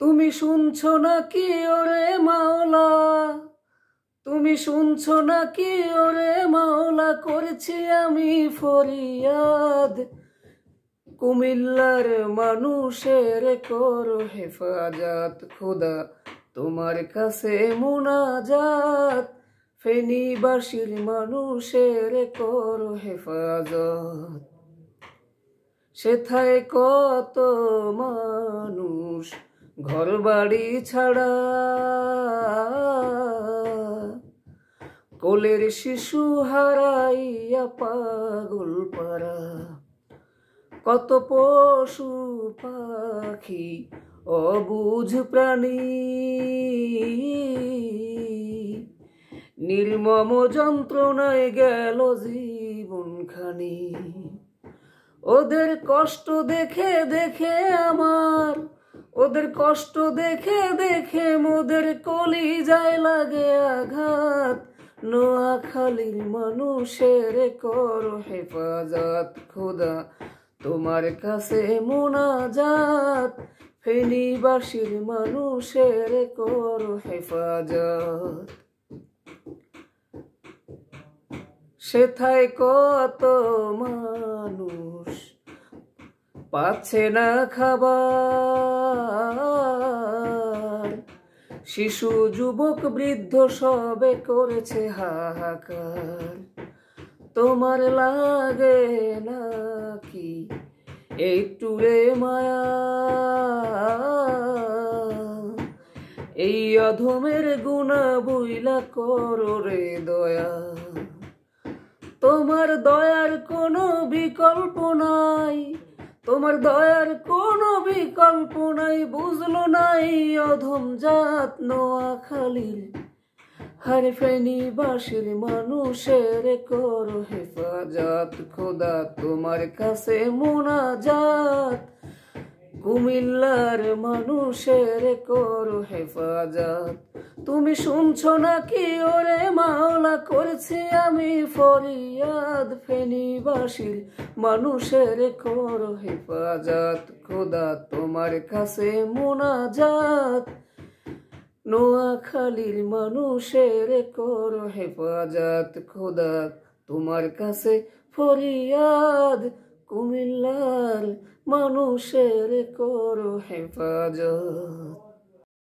তুমি শুনছো নাকি ওরে মাওলা, তুমি শুনছো নাকি ওরে মাওলা, করছি আমি ফরিয়াদ। কুমিল্লার মানুষের করো হেফাজত, খোদা তোমার কাছে মুনাজাত। ফেনীবাসীর মানুষের করো হেফাজত। সেথায় কত মানুষ ঘর বাড়ি ছাড়া, কোলের শিশু হারাইয়া পাগল পারা। কত পশু পাখি অবুঝ প্রাণী, নির্মম যন্ত্রণায় গেল জীবনখানি। ওদের কষ্ট দেখে দেখে আমার, ওদের কষ্ট দেখে দেখে মোদের কলিজায় লাগে আঘাত। নোয়াখালীর মানুষের করো হেফাজত, খোদা তোমার কাছে মুনাজাত। ফেনীবাসীর মানুষের করো হেফাজত। সেথায় কত মানুষ পাচ্ছে না খাবার, শিশু যুবক বৃদ্ধ সবে করেছে হাহাকার। তোমার লাগে নাকি একটু রে মায়া, এই অধমের গুনাহ বুইলা করো রে দয়া। তোমার দয়ার কোনো বিকল্প নাই, তোমার দয়ার কোনো বিকল্প নাই। বুঝলো নাই অধম জাত নোয়াখালীর, হারে ফেনীবাসীর মানুষের করো হেফাজত, খোদা তোমার কাছে মুনাজাত। কুমিল্লার মানুষের করো হেফাজত। তুমি শুনছো নাকি ওরে মাওলা, করছি আমি ফরিয়াদ। ফেনীবাসীর মানুষের করো হেফাজত, খোদা তোমার কাছে মুনাজাত। নোয়াখালীর মানুষের করো হেফাজত, খোদা তোমার কাছে ফরিয়াদ। কুমিল্লার মানুষের করো হেফাজত।